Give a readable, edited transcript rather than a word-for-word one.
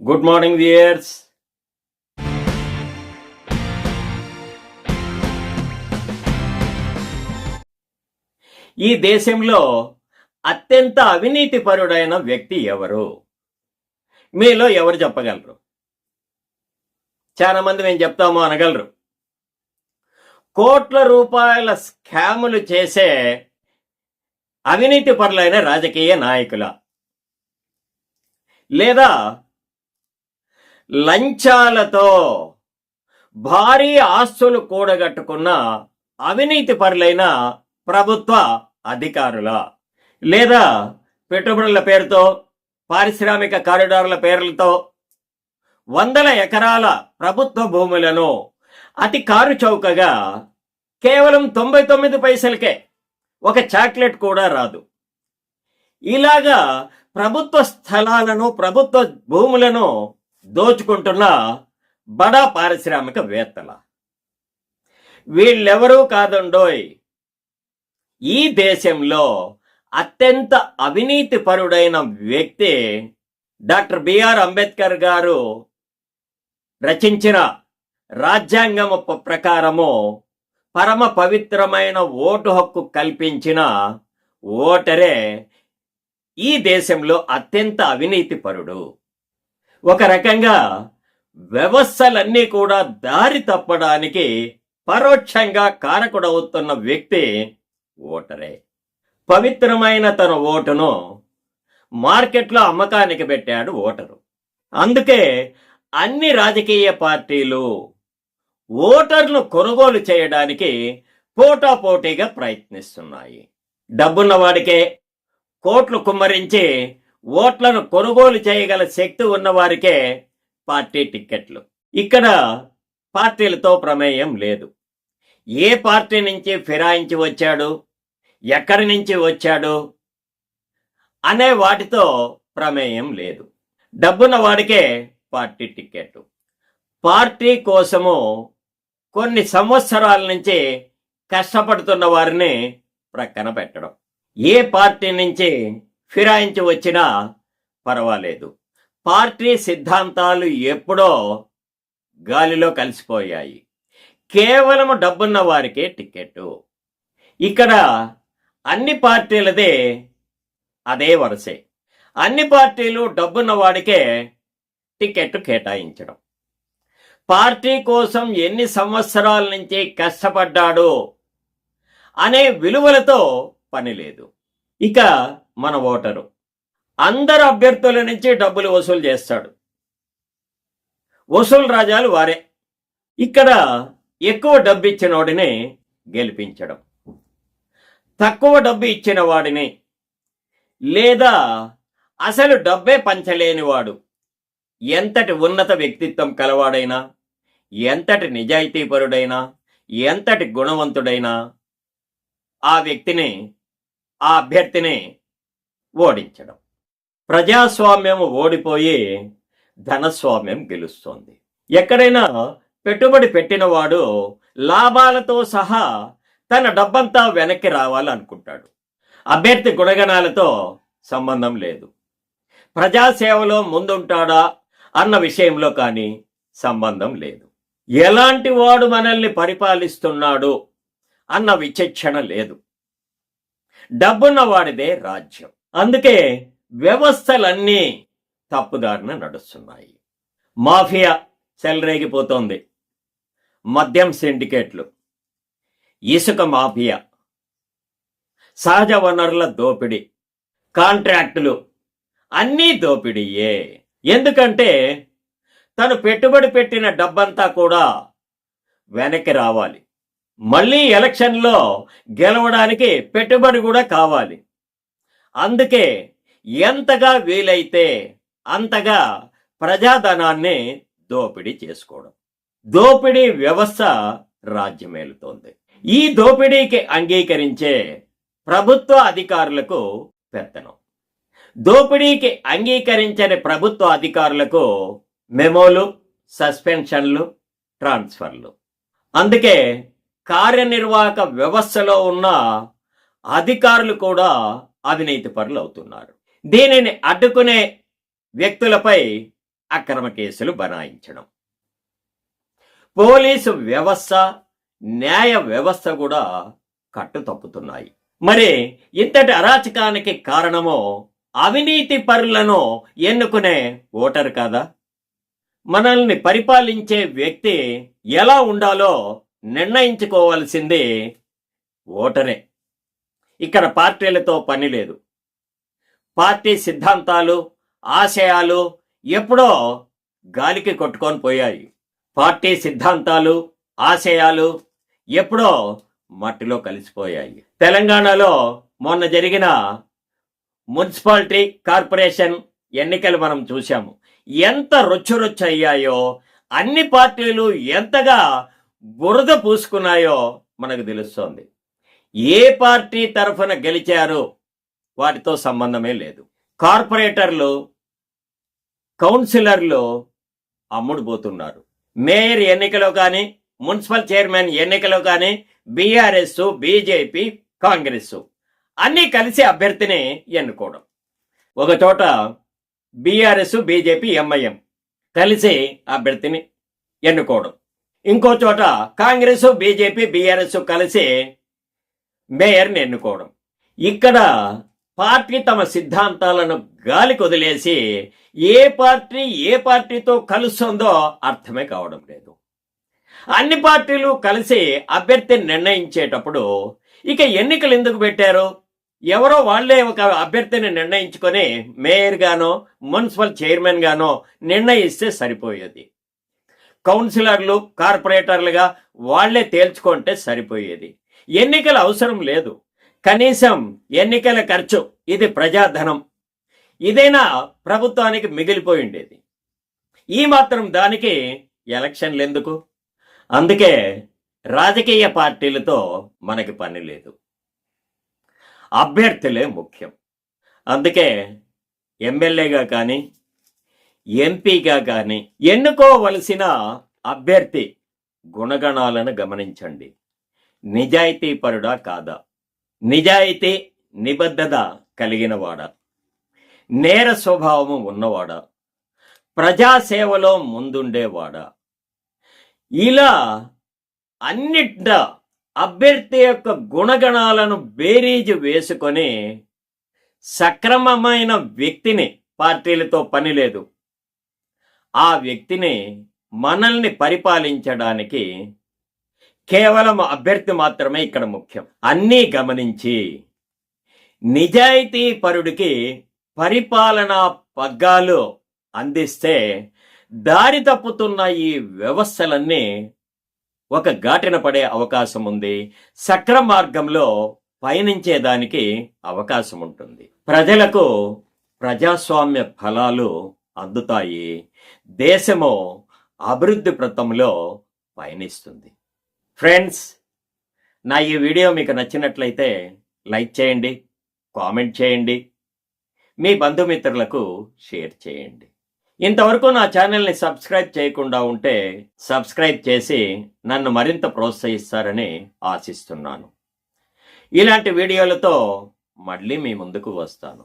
Good morning weirs. ఈ దేశంలో అత్యంత అవినీతిపరుడైన వ్యక్తి ఎవరు? మీలో ఎవరు చెప్పగలరు? చాలా మంది మేము చెప్తాము అనగలరు. కోట్ల రూపాయల స్కాములు చేసే అవినీతిపరులైన రాజకీయ నాయకుల, లేదా లంచాలతో భారీ ఆస్తులు కూడగట్టుకున్న అవినీతిపరులైన ప్రభుత్వ అధికారుల, లేదా పెట్టుబడుల పేరుతో పారిశ్రామిక కారిడార్ల పేర్లతో వందల ఎకరాల ప్రభుత్వ భూములను అతి కారు చౌకగా కేవలం 99 పైసలకే ఒక చాక్లెట్ కూడా రాదు, ఇలాగా ప్రభుత్వ స్థలాలను ప్రభుత్వ భూములను దోచుకుంటున్న బడా పారిశ్రామికవేత్తల, వీళ్ళెవరూ కాదండోయ్, ఈ దేశంలో అత్యంత అవినీతిపరుడైన వ్యక్తి డాక్టర్ బిఆర్ అంబేద్కర్ గారు రచించిన రాజ్యాంగం ప్రకారము పరమ పవిత్రమైన ఓటు హక్కు కల్పించిన ఓటరే ఈ దేశంలో అత్యంత అవినీతిపరుడు. ఒక రకంగా వ్యవస్థలన్నీ కూడా దారి తప్పడానికి పరోక్షంగా కారకుడవుతున్న వ్యక్తి ఓటరే. పవిత్రమైన తన ఓటును మార్కెట్లో అమ్మకానికి పెట్టాడు ఓటరు. అందుకే అన్ని రాజకీయ పార్టీలు ఓటర్ను కొనుగోలు చేయడానికి పోటాపోటీగా ప్రయత్నిస్తున్నాయి. డబ్బున్న వాడికే కోట్లు కుమ్మరించి ఓట్లను కొనుగోలు చేయగల శక్తి ఉన్నవారికే పార్టీ టిక్కెట్లు. ఇక్కడ పార్టీలతో ప్రమేయం లేదు. ఏ పార్టీ నుంచి ఫిరాయించి వచ్చాడు, ఎక్కడి నుంచి వచ్చాడు అనే వాటితో ప్రమేయం లేదు. డబ్బున్న వాడికే పార్టీ టిక్కెట్. పార్టీ కోసము కొన్ని సంవత్సరాల నుంచి కష్టపడుతున్న వారిని ప్రక్కన పెట్టడం. ఏ పార్టీ నుంచి ఫిరాయించి వచ్చినా పర్వాలేదు, పార్టీ సిద్ధాంతాలు ఎప్పుడో గాలిలో కలిసిపోయాయి. కేవలం డబ్బున్న వారికే టికెట్. ఇక్కడ అన్ని పార్టీలదే అదే వరుసే. అన్ని పార్టీలు డబ్బున్న వాడికే టికెట్ కేటాయించడం. పార్టీ కోసం ఎన్ని సంవత్సరాల నుంచి కష్టపడ్డాడు అనే విలువలతో పని లేదు. ఇక మన ఓటరు అందరు అభ్యర్థుల నుంచి డబ్బులు వసూలు చేస్తాడు. వసూలు రాజాలు వారే. ఇక్కడ ఎక్కువ డబ్బు ఇచ్చిన వాడిని గెలిపించడం, తక్కువ డబ్బు ఇచ్చిన వాడిని, లేదా అసలు డబ్బే పంచలేని వాడు, ఎంతటి ఉన్నత వ్యక్తిత్వం కలవాడైనా, ఎంతటి నిజాయితీపరుడైనా, ఎంతటి గుణవంతుడైనా ఆ వ్యక్తిని, ఆ అభ్యర్థిని ఓడించడం. ప్రజాస్వామ్యం ఓడిపోయి ధనస్వామ్యం గెలుస్తోంది. ఎక్కడైనా పెట్టుబడి పెట్టినవాడు లాభాలతో సహా తన డబ్బంతా వెనక్కి రావాలనుకుంటాడు. అభ్యర్థి గుణగణాలతో సంబంధం లేదు. ప్రజాసేవలో ముందుంటాడా అన్న విషయంలో కానీ సంబంధం లేదు. ఎలాంటి వాడు మనల్ని పరిపాలిస్తున్నాడు అన్న విచక్షణ లేదు. డబ్బున్న వాడిదే రాజ్యం. అందుకే వ్యవస్థలన్నీ తప్పుదారిన నడుస్తున్నాయి. మాఫియా చెలరేగిపోతోంది. మద్యం సిండికేట్లు, ఇసుక మాఫియా, సహజ వనరుల దోపిడీ, కాంట్రాక్టులు అన్నీ దోపిడీయే. ఎందుకంటే తను పెట్టుబడి పెట్టిన డబ్బంతా కూడా వెనక్కి రావాలి. మళ్ళీ ఎలక్షన్లో గెలవడానికి పెట్టుబడి కూడా కావాలి. అందుకే ఎంతగా వీలైతే అంతగా ప్రజాధనాన్ని దోపిడీ చేసుకోవడం. దోపిడీ వ్యవస్థ రాజ్యమేలుతోంది. ఈ దోపిడీకి అంగీకరించే ప్రభుత్వ అధికారులకు పెత్తనం, దోపిడీకి అంగీకరించని ప్రభుత్వ అధికారులకు మెమోలు, సస్పెన్షన్లు, ట్రాన్స్ఫర్లు. అందుకే కార్యనిర్వాహక వ్యవస్థలో ఉన్న అధికారులు కూడా అవినీతి పరులు అవుతున్నారు. దీనిని అడ్డుకునే వ్యక్తులపై అక్రమ కేసులు బనాయించడం. పోలీసు వ్యవస్థ, న్యాయ వ్యవస్థ కూడా కట్టు తప్పుతున్నాయి. మరి ఇంతటి అరాచకానికి కారణమో అవినీతి పరులను ఎన్నుకునే ఓటరు కాదా? మనల్ని పరిపాలించే వ్యక్తి ఎలా ఉండాలో నిర్ణయించుకోవాల్సింది ఓటరే. ఇక్కడ పార్టీలతో పని లేదు. పార్టీ సిద్ధాంతాలు, ఆశయాలు ఎప్పుడో గాలికి కొట్టుకొని పోయాయి. పార్టీ సిద్ధాంతాలు, ఆశయాలు ఎప్పుడో మట్టిలో కలిసిపోయాయి. తెలంగాణలో మొన్న జరిగిన మున్సిపాలిటీ కార్పొరేషన్ ఎన్నికలు మనం చూశాము. ఎంత రొచ్చు అయ్యాయో, అన్ని పార్టీలు ఎంతగా బురద పూసుకున్నాయో మనకు తెలుస్తోంది. ఏ పార్టీ తరఫున గెలిచారో వాటితో సంబంధమే లేదు. కార్పొరేటర్లు, కౌన్సిలర్లు అమ్ముడుపోతున్నారు. మేయర్ ఎన్నికలో కానీ, మున్సిపల్ చైర్మన్ ఎన్నికలో కానీ బీఆర్ఎస్, బీజేపీ, కాంగ్రెస్ అన్నీ కలిసి అభ్యర్థిని ఎన్నుకోవడం. ఒక చోట బీఆర్ఎస్, బీజేపీ, ఎంఐఎం కలిసి అభ్యర్థిని ఎన్నుకోవడం. ఇంకో చోట కాంగ్రెస్, బీజేపీ, బీఆర్ఎస్ కలిసి మేయర్ని ఎన్నుకోవడం. ఇక్కడ పార్టీ తమ సిద్ధాంతాలను గాలికి వదిలేసి ఏ పార్టీతో కలుస్తుందో అర్థమే కావడం లేదు. అన్ని పార్టీలు కలిసి అభ్యర్థిని నిర్ణయించేటప్పుడు ఇక ఎన్నికలు ఎందుకు పెట్టారు? ఎవరో వాళ్లే ఒక అభ్యర్థిని నిర్ణయించుకొని మేయర్ గానో, మున్సిపల్ చైర్మన్ గానో నిర్ణయిస్తే సరిపోయేది. కౌన్సిలర్లు, కార్పొరేటర్లుగా వాళ్లే తేల్చుకుంటే సరిపోయేది. ఎన్నికల అవసరం లేదు. కనీసం ఎన్నికల ఖర్చు, ఇది ప్రజాధనం, ఇదైనా ప్రభుత్వానికి మిగిలిపోయి ఉండేది. ఈ మాత్రం దానికి ఎలక్షన్లు ఎందుకు? అందుకే రాజకీయ పార్టీలతో మనకి పని లేదు. అభ్యర్థులే ముఖ్యం. అందుకే ఎమ్మెల్యేగా కానీ, ఎంపీగా కానీ ఎన్నుకోవలసిన అభ్యర్థి గుణగణాలను గమనించండి. నిజాయితీపరుడా కాదా? నిజాయితీ, నిబద్ధత కలిగినవాడా? నేర స్వభావము ఉన్నవాడా? ప్రజాసేవలో ముందుండేవాడా? ఇలా అన్నిట అభ్యర్థి యొక్క గుణగణాలను బేరీజు వేసుకొని సక్రమమైన వ్యక్తిని, పార్టీలతో పని లేదు, ఆ వ్యక్తిని మనల్ని పరిపాలించడానికి కేవలం అభ్యర్థి మాత్రమే ఇక్కడ ముఖ్యం. అన్నీ గమనించి నిజాయితీ పరుడికి పరిపాలనా పగ్గాలు అందిస్తే దారి తప్పుతున్న ఈ వ్యవస్థలన్నీ ఒక ఘాటిన పడే అవకాశం ఉంది. సక్రమ మార్గంలో పయనించేదానికి అవకాశం ఉంటుంది. ప్రజలకు ప్రజాస్వామ్య ఫలాలు అందుతాయి. దేశము అభివృద్ధి పథంలో పయనిస్తుంది. ఫ్రెండ్స్, నా ఈ వీడియో మీకు నచ్చినట్లయితే లైక్ చేయండి, కామెంట్ చేయండి, మీ బంధుమిత్రులకు షేర్ చేయండి. ఇంతవరకు నా ఛానల్ని సబ్స్క్రైబ్ చేయకుండా ఉంటే సబ్స్క్రైబ్ చేసి నన్ను మరింత ప్రోత్సహిస్తారని ఆశిస్తున్నాను. ఇలాంటి వీడియోలతో మళ్ళీ మీ ముందుకు వస్తాను.